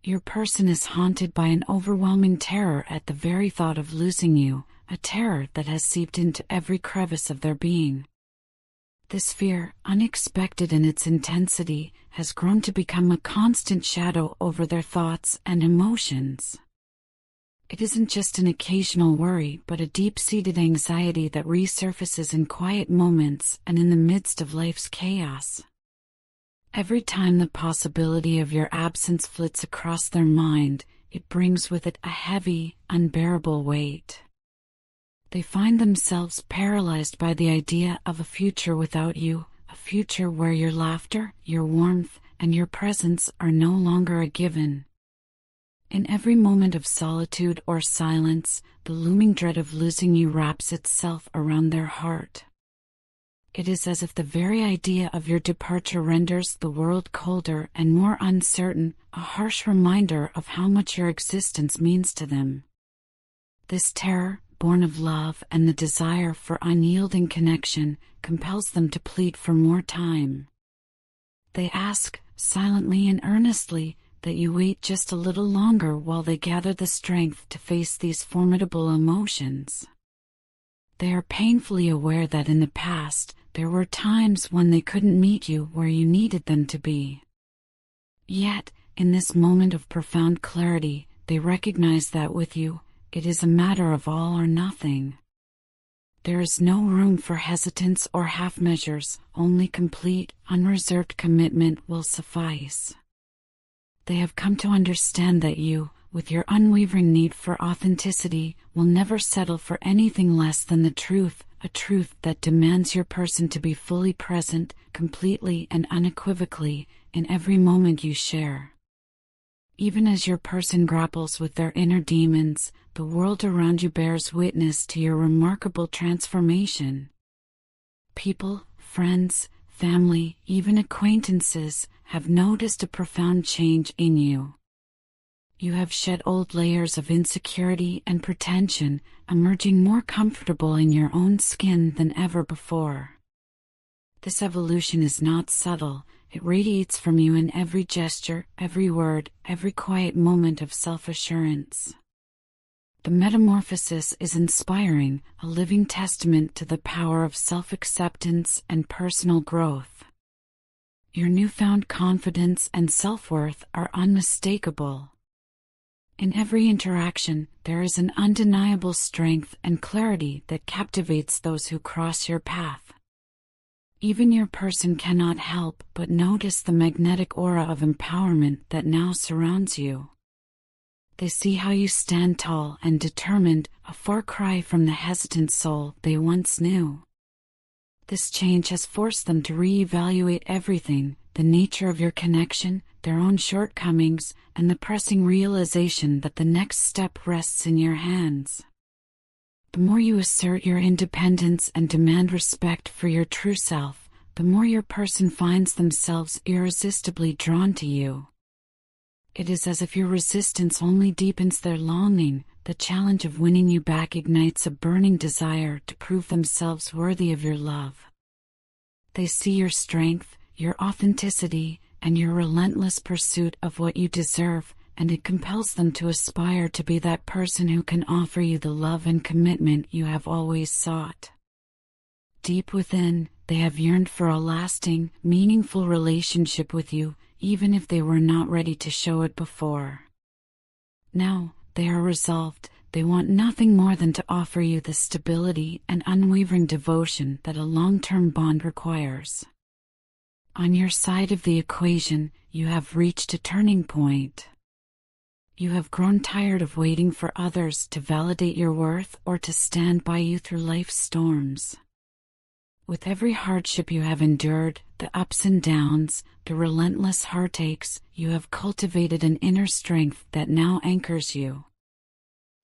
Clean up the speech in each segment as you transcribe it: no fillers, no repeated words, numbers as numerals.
Your person is haunted by an overwhelming terror at the very thought of losing you, a terror that has seeped into every crevice of their being. This fear, unexpected in its intensity, has grown to become a constant shadow over their thoughts and emotions. It isn't just an occasional worry, but a deep-seated anxiety that resurfaces in quiet moments and in the midst of life's chaos. Every time the possibility of your absence flits across their mind, it brings with it a heavy, unbearable weight. They find themselves paralyzed by the idea of a future without you, a future where your laughter, your warmth, and your presence are no longer a given. In every moment of solitude or silence, the looming dread of losing you wraps itself around their heart. It is as if the very idea of your departure renders the world colder and more uncertain, a harsh reminder of how much your existence means to them. This terror, born of love and the desire for unyielding connection, compels them to plead for more time. They ask, silently and earnestly, that you wait just a little longer while they gather the strength to face these formidable emotions. They are painfully aware that in the past, there were times when they couldn't meet you where you needed them to be. Yet, in this moment of profound clarity, they recognize that with you, it is a matter of all or nothing. There is no room for hesitance or half measures, only complete, unreserved commitment will suffice. They have come to understand that you, with your unwavering need for authenticity, will never settle for anything less than the truth, a truth that demands your person to be fully present, completely and unequivocally, in every moment you share. Even as your person grapples with their inner demons, the world around you bears witness to your remarkable transformation. People, friends, family, even acquaintances, have noticed a profound change in you. You have shed old layers of insecurity and pretension, emerging more comfortable in your own skin than ever before. This evolution is not subtle, it radiates from you in every gesture, every word, every quiet moment of self-assurance. The metamorphosis is inspiring, a living testament to the power of self-acceptance and personal growth. Your newfound confidence and self-worth are unmistakable. In every interaction, there is an undeniable strength and clarity that captivates those who cross your path. Even your person cannot help but notice the magnetic aura of empowerment that now surrounds you. They see how you stand tall and determined, a far cry from the hesitant soul they once knew. This change has forced them to reevaluate everything, the nature of your connection, their own shortcomings, and the pressing realization that the next step rests in your hands. The more you assert your independence and demand respect for your true self, the more your person finds themselves irresistibly drawn to you. It is as if your resistance only deepens their longing. The challenge of winning you back ignites a burning desire to prove themselves worthy of your love. They see your strength, your authenticity, and your relentless pursuit of what you deserve, and it compels them to aspire to be that person who can offer you the love and commitment you have always sought. Deep within, they have yearned for a lasting, meaningful relationship with you, even if they were not ready to show it before. Now, they are resolved. They want nothing more than to offer you the stability and unwavering devotion that a long-term bond requires. On your side of the equation, you have reached a turning point. You have grown tired of waiting for others to validate your worth or to stand by you through life's storms. With every hardship you have endured, the ups and downs, the relentless heartaches, you have cultivated an inner strength that now anchors you.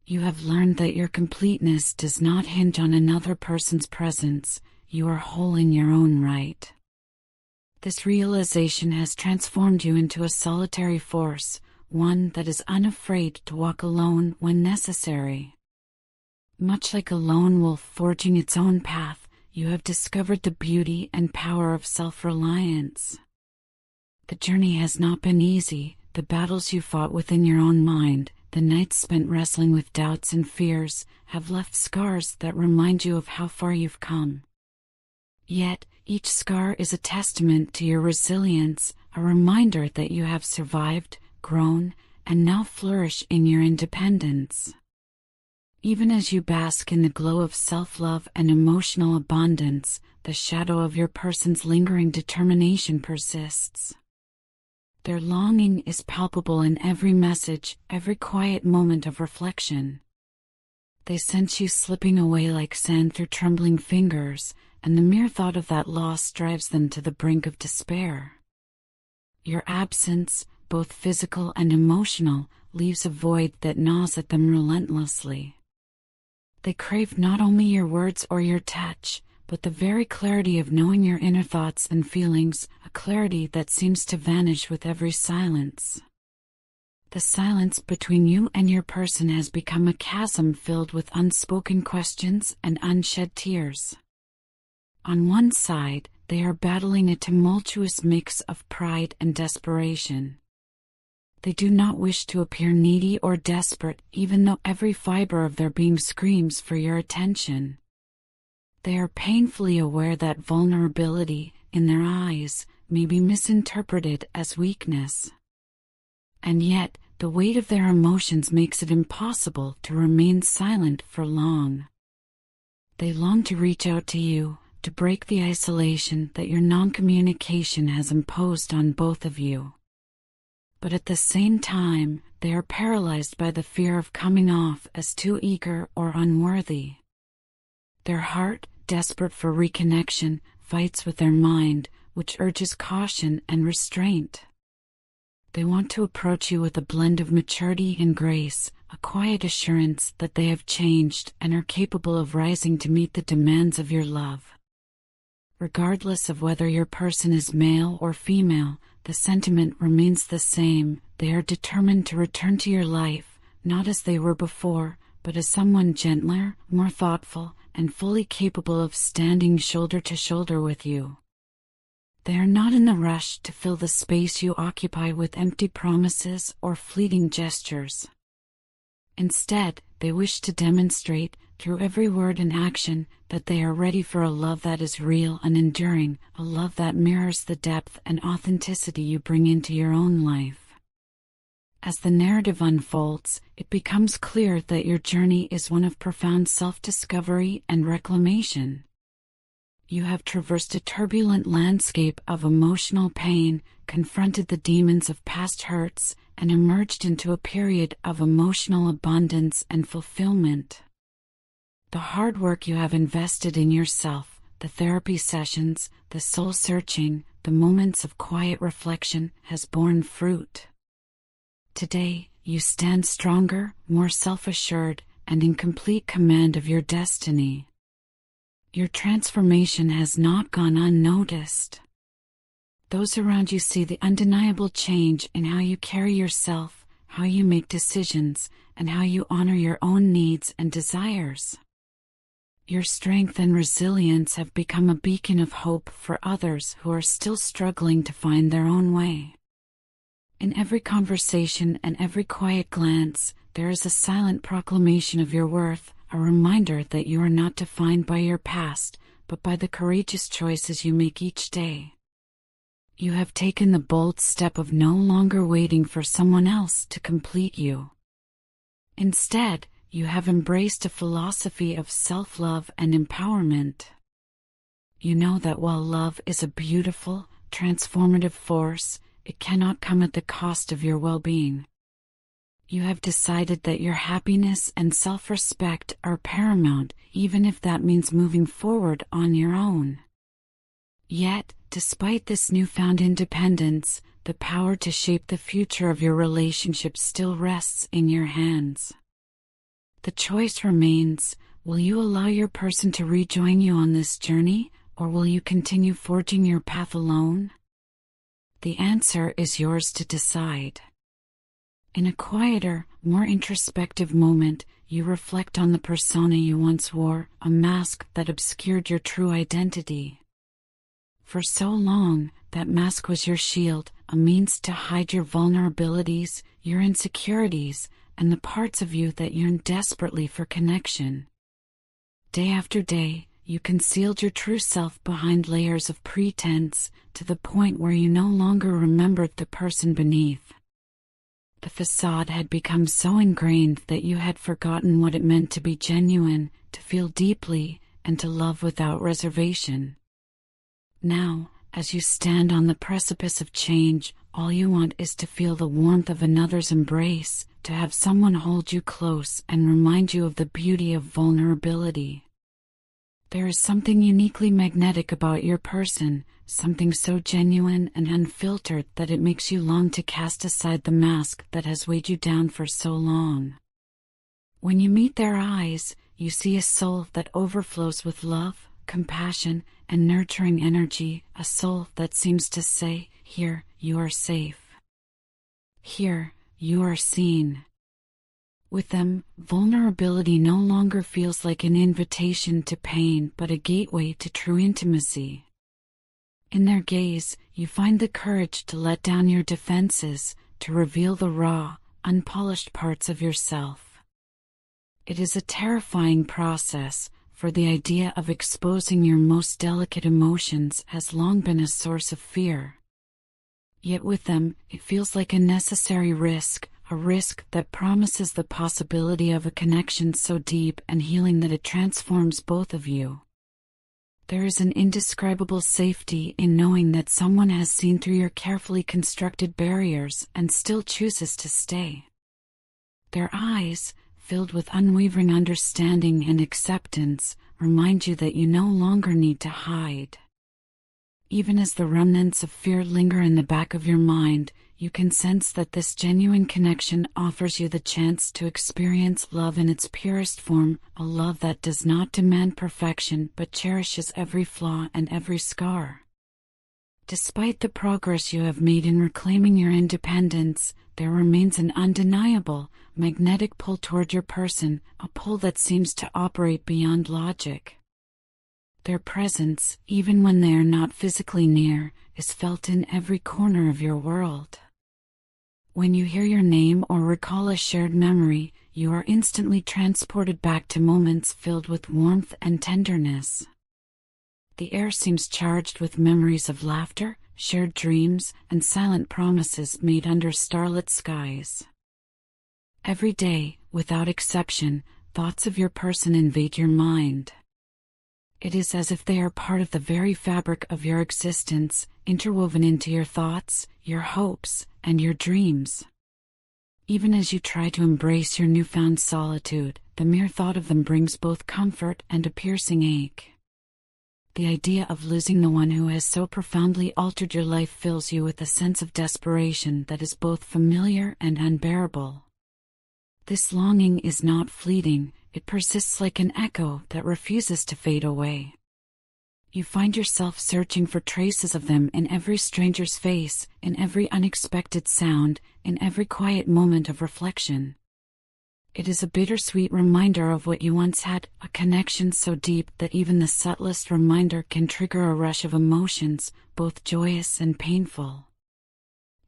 You have learned that your completeness does not hinge on another person's presence. You are whole in your own right. This realization has transformed you into a solitary force, one that is unafraid to walk alone when necessary. Much like a lone wolf forging its own path, you have discovered the beauty and power of self-reliance. The journey has not been easy, the battles you fought within your own mind, the nights spent wrestling with doubts and fears, have left scars that remind you of how far you've come. Yet, each scar is a testament to your resilience, a reminder that you have survived, grown, and now flourish in your independence. Even as you bask in the glow of self-love and emotional abundance, the shadow of your person's lingering determination persists. Their longing is palpable in every message, every quiet moment of reflection. They sense you slipping away like sand through trembling fingers, and the mere thought of that loss drives them to the brink of despair. Your absence, both physical and emotional, leaves a void that gnaws at them relentlessly. They crave not only your words or your touch, but the very clarity of knowing your inner thoughts and feelings, a clarity that seems to vanish with every silence. The silence between you and your person has become a chasm filled with unspoken questions and unshed tears. On one side, they are battling a tumultuous mix of pride and desperation. They do not wish to appear needy or desperate, even though every fiber of their being screams for your attention. They are painfully aware that vulnerability, in their eyes, may be misinterpreted as weakness. And yet, the weight of their emotions makes it impossible to remain silent for long. They long to reach out to you, to break the isolation that your non-communication has imposed on both of you. But at the same time, they are paralyzed by the fear of coming off as too eager or unworthy. Their heart, desperate for reconnection, fights with their mind, which urges caution and restraint. They want to approach you with a blend of maturity and grace, a quiet assurance that they have changed and are capable of rising to meet the demands of your love. Regardless of whether your person is male or female, the sentiment remains the same. They are determined to return to your life, not as they were before, but as someone gentler, more thoughtful, and fully capable of standing shoulder to shoulder with you. They are not in the rush to fill the space you occupy with empty promises or fleeting gestures. Instead, they wish to demonstrate, through every word and action, that they are ready for a love that is real and enduring, a love that mirrors the depth and authenticity you bring into your own life. As the narrative unfolds, it becomes clear that your journey is one of profound self-discovery and reclamation. You have traversed a turbulent landscape of emotional pain, confronted the demons of past hurts, and emerged into a period of emotional abundance and fulfillment. The hard work you have invested in yourself, the therapy sessions, the soul-searching, the moments of quiet reflection, has borne fruit. Today, you stand stronger, more self-assured, and in complete command of your destiny. Your transformation has not gone unnoticed. Those around you see the undeniable change in how you carry yourself, how you make decisions, and how you honor your own needs and desires. Your strength and resilience have become a beacon of hope for others who are still struggling to find their own way. In every conversation and every quiet glance, there is a silent proclamation of your worth, a reminder that you are not defined by your past, but by the courageous choices you make each day. You have taken the bold step of no longer waiting for someone else to complete you. Instead, you have embraced a philosophy of self-love and empowerment. You know that while love is a beautiful, transformative force, it cannot come at the cost of your well-being. You have decided that your happiness and self-respect are paramount, even if that means moving forward on your own. Yet, despite this newfound independence, the power to shape the future of your relationship still rests in your hands. The choice remains: will you allow your person to rejoin you on this journey, or will you continue forging your path alone? The answer is yours to decide. In a quieter, more introspective moment, you reflect on the persona you once wore, a mask that obscured your true identity. For so long, that mask was your shield, a means to hide your vulnerabilities, your insecurities, and the parts of you that yearn desperately for connection. Day after day, you concealed your true self behind layers of pretense, to the point where you no longer remembered the person beneath. The facade had become so ingrained that you had forgotten what it meant to be genuine, to feel deeply, and to love without reservation. Now, as you stand on the precipice of change, all you want is to feel the warmth of another's embrace, to have someone hold you close and remind you of the beauty of vulnerability. There is something uniquely magnetic about your person, something so genuine and unfiltered that it makes you long to cast aside the mask that has weighed you down for so long. When you meet their eyes, you see a soul that overflows with love, compassion, and nurturing energy, a soul that seems to say, "Here, you are safe. Here, you are seen." With them, vulnerability no longer feels like an invitation to pain but a gateway to true intimacy. In their gaze, you find the courage to let down your defenses, to reveal the raw, unpolished parts of yourself. It is a terrifying process, for the idea of exposing your most delicate emotions has long been a source of fear. Yet with them, it feels like a necessary risk, a risk that promises the possibility of a connection so deep and healing that it transforms both of you. There is an indescribable safety in knowing that someone has seen through your carefully constructed barriers and still chooses to stay. Their eyes, filled with unwavering understanding and acceptance, remind you that you no longer need to hide. Even as the remnants of fear linger in the back of your mind, you can sense that this genuine connection offers you the chance to experience love in its purest form, a love that does not demand perfection but cherishes every flaw and every scar. Despite the progress you have made in reclaiming your independence, there remains an undeniable, magnetic pull toward your person, a pull that seems to operate beyond logic. Their presence, even when they are not physically near, is felt in every corner of your world. When you hear your name or recall a shared memory, you are instantly transported back to moments filled with warmth and tenderness. The air seems charged with memories of laughter, shared dreams, and silent promises made under starlit skies. Every day, without exception, thoughts of your person invade your mind. It is as if they are part of the very fabric of your existence, interwoven into your thoughts, your hopes, and your dreams. Even as you try to embrace your newfound solitude, the mere thought of them brings both comfort and a piercing ache. The idea of losing the one who has so profoundly altered your life fills you with a sense of desperation that is both familiar and unbearable. This longing is not fleeting. It persists like an echo that refuses to fade away. You find yourself searching for traces of them in every stranger's face, in every unexpected sound, in every quiet moment of reflection. It is a bittersweet reminder of what you once had, a connection so deep that even the subtlest reminder can trigger a rush of emotions, both joyous and painful.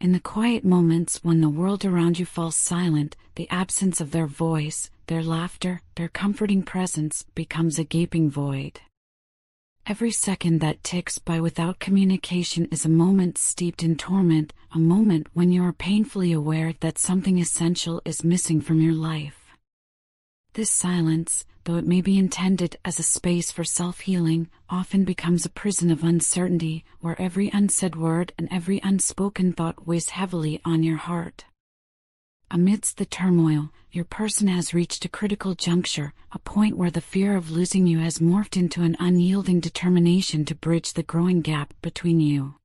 In the quiet moments when the world around you falls silent, the absence of their voice, their laughter, their comforting presence becomes a gaping void. Every second that ticks by without communication is a moment steeped in torment, a moment when you are painfully aware that something essential is missing from your life. This silence, though it may be intended as a space for self-healing, often becomes a prison of uncertainty, where every unsaid word and every unspoken thought weighs heavily on your heart. Amidst the turmoil, your person has reached a critical juncture, a point where the fear of losing you has morphed into an unyielding determination to bridge the growing gap between you.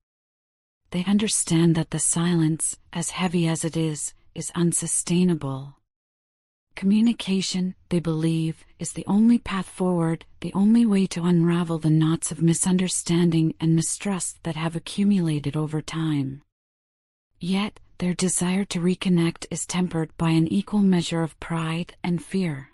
They understand that the silence, as heavy as it is unsustainable. Communication, they believe, is the only path forward, the only way to unravel the knots of misunderstanding and mistrust that have accumulated over time. Yet, their desire to reconnect is tempered by an equal measure of pride and fear.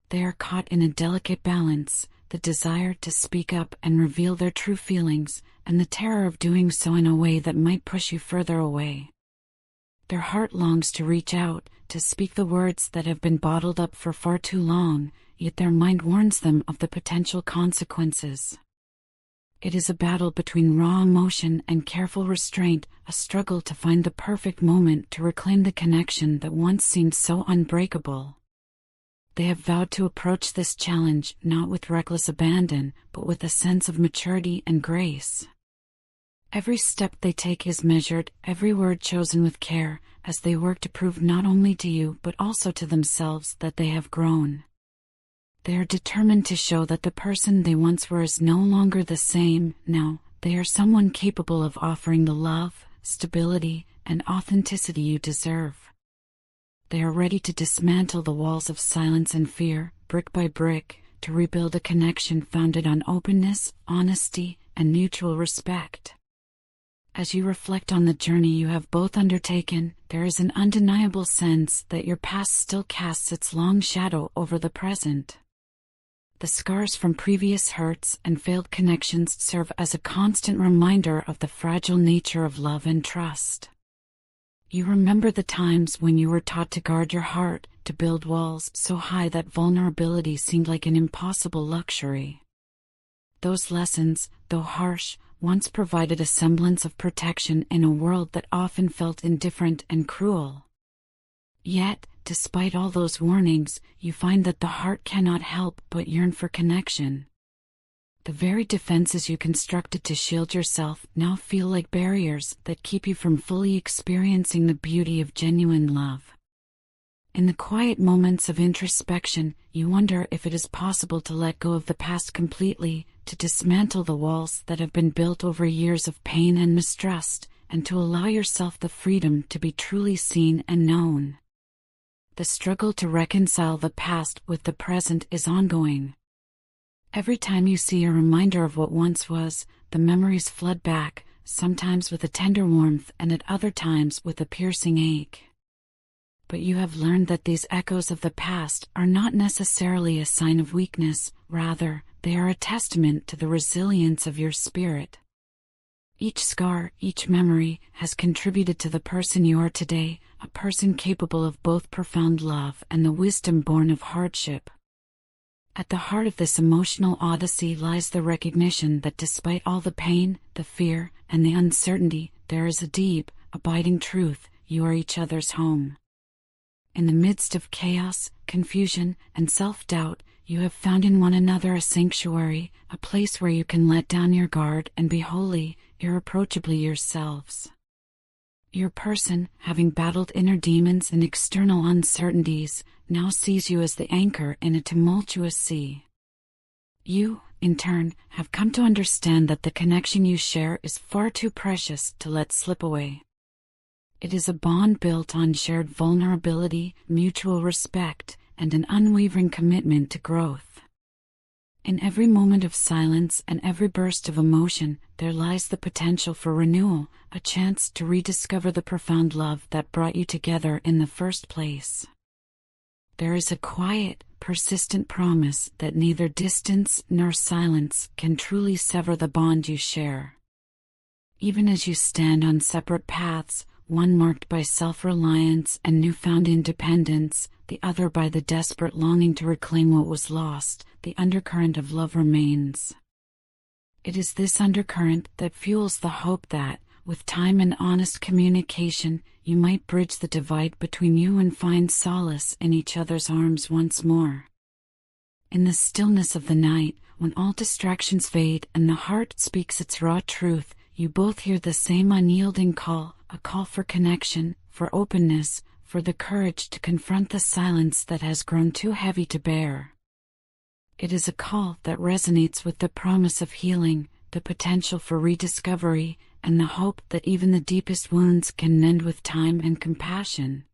They are caught in a delicate balance, the desire to speak up and reveal their true feelings, and the terror of doing so in a way that might push you further away. Their heart longs to reach out, to speak the words that have been bottled up for far too long, yet their mind warns them of the potential consequences. It is a battle between raw emotion and careful restraint, a struggle to find the perfect moment to reclaim the connection that once seemed so unbreakable. They have vowed to approach this challenge not with reckless abandon, but with a sense of maturity and grace. Every step they take is measured, every word chosen with care, as they work to prove not only to you but also to themselves that they have grown. They are determined to show that the person they once were is no longer the same. Now, they are someone capable of offering the love, stability, and authenticity you deserve. They are ready to dismantle the walls of silence and fear, brick by brick, to rebuild a connection founded on openness, honesty, and mutual respect. As you reflect on the journey you have both undertaken, there is an undeniable sense that your past still casts its long shadow over the present. The scars from previous hurts and failed connections serve as a constant reminder of the fragile nature of love and trust. You remember the times when you were taught to guard your heart, to build walls so high that vulnerability seemed like an impossible luxury. Those lessons, though harsh, once provided a semblance of protection in a world that often felt indifferent and cruel. Yet, despite all those warnings, you find that the heart cannot help but yearn for connection. The very defenses you constructed to shield yourself now feel like barriers that keep you from fully experiencing the beauty of genuine love. In the quiet moments of introspection, you wonder if it is possible to let go of the past completely, to dismantle the walls that have been built over years of pain and mistrust, and to allow yourself the freedom to be truly seen and known. The struggle to reconcile the past with the present is ongoing. Every time you see a reminder of what once was, the memories flood back, sometimes with a tender warmth and at other times with a piercing ache. But you have learned that these echoes of the past are not necessarily a sign of weakness, rather, they are a testament to the resilience of your spirit. Each scar, each memory, has contributed to the person you are today, a person capable of both profound love and the wisdom born of hardship. At the heart of this emotional odyssey lies the recognition that despite all the pain, the fear, and the uncertainty, there is a deep, abiding truth: you are each other's home. In the midst of chaos, confusion, and self-doubt, you have found in one another a sanctuary, a place where you can let down your guard and be wholly, irreproachably yourselves. Your person, having battled inner demons and external uncertainties, now sees you as the anchor in a tumultuous sea. You, in turn, have come to understand that the connection you share is far too precious to let slip away. It is a bond built on shared vulnerability, mutual respect, and an unwavering commitment to growth. In every moment of silence and every burst of emotion, there lies the potential for renewal, a chance to rediscover the profound love that brought you together in the first place. There is a quiet, persistent promise that neither distance nor silence can truly sever the bond you share. Even as you stand on separate paths, one marked by self-reliance and newfound independence, the other by the desperate longing to reclaim what was lost, the undercurrent of love remains. It is this undercurrent that fuels the hope that, with time and honest communication, you might bridge the divide between you and find solace in each other's arms once more. In the stillness of the night, when all distractions fade and the heart speaks its raw truth, you both hear the same unyielding call, a call for connection, for openness, for the courage to confront the silence that has grown too heavy to bear. It is a call that resonates with the promise of healing, the potential for rediscovery, and the hope that even the deepest wounds can mend with time and compassion.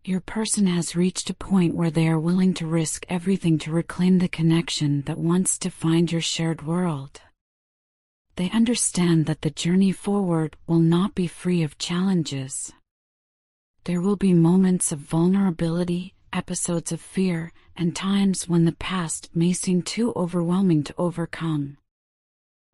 Your person has reached a point where they are willing to risk everything to reclaim the connection that once defined your shared world. They understand that the journey forward will not be free of challenges. There will be moments of vulnerability, episodes of fear, and times when the past may seem too overwhelming to overcome.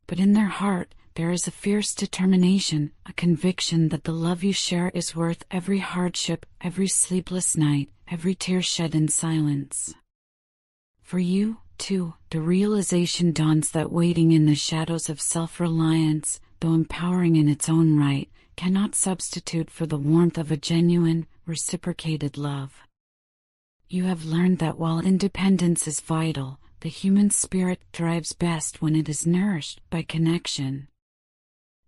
But in their heart, there is a fierce determination, a conviction that the love you share is worth every hardship, every sleepless night, every tear shed in silence. For you, too, the realization dawns that waiting in the shadows of self-reliance, though empowering in its own right, cannot substitute for the warmth of a genuine, reciprocated love. You have learned that while independence is vital, the human spirit thrives best when it is nourished by connection.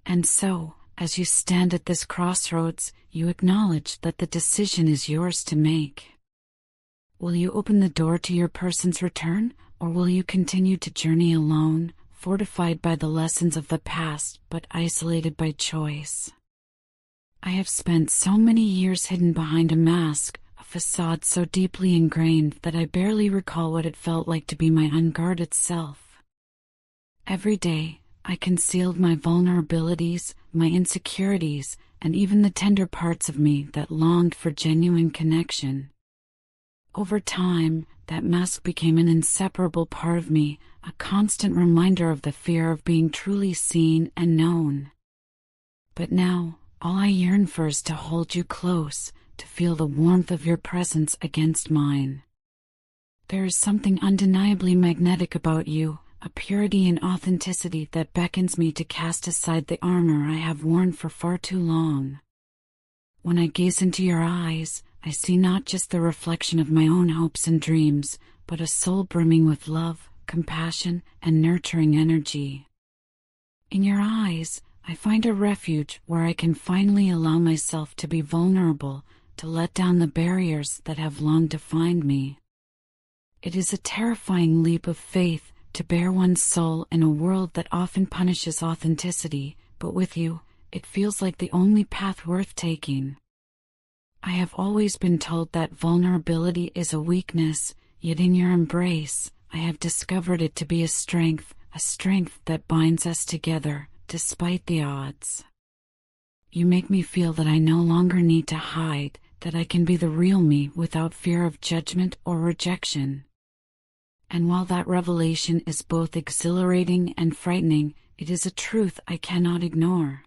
And so, as you stand at this crossroads, you acknowledge that the decision is yours to make. Will you open the door to your person's return, or will you continue to journey alone, fortified by the lessons of the past, but isolated by choice? I have spent so many years hidden behind a mask, a facade so deeply ingrained that I barely recall what it felt like to be my unguarded self. Every day, I concealed my vulnerabilities, my insecurities, and even the tender parts of me that longed for genuine connection. Over time, that mask became an inseparable part of me, a constant reminder of the fear of being truly seen and known. But now, all I yearn for is to hold you close, to feel the warmth of your presence against mine. There is something undeniably magnetic about you, a purity and authenticity that beckons me to cast aside the armor I have worn for far too long. When I gaze into your eyes, I see not just the reflection of my own hopes and dreams, but a soul brimming with love, compassion, and nurturing energy. In your eyes, I find a refuge where I can finally allow myself to be vulnerable, to let down the barriers that have long defined me. It is a terrifying leap of faith to bare one's soul in a world that often punishes authenticity, but with you, it feels like the only path worth taking. I have always been told that vulnerability is a weakness, yet in your embrace, I have discovered it to be a strength that binds us together, despite the odds. You make me feel that I no longer need to hide, that I can be the real me without fear of judgment or rejection. And while that revelation is both exhilarating and frightening, it is a truth I cannot ignore.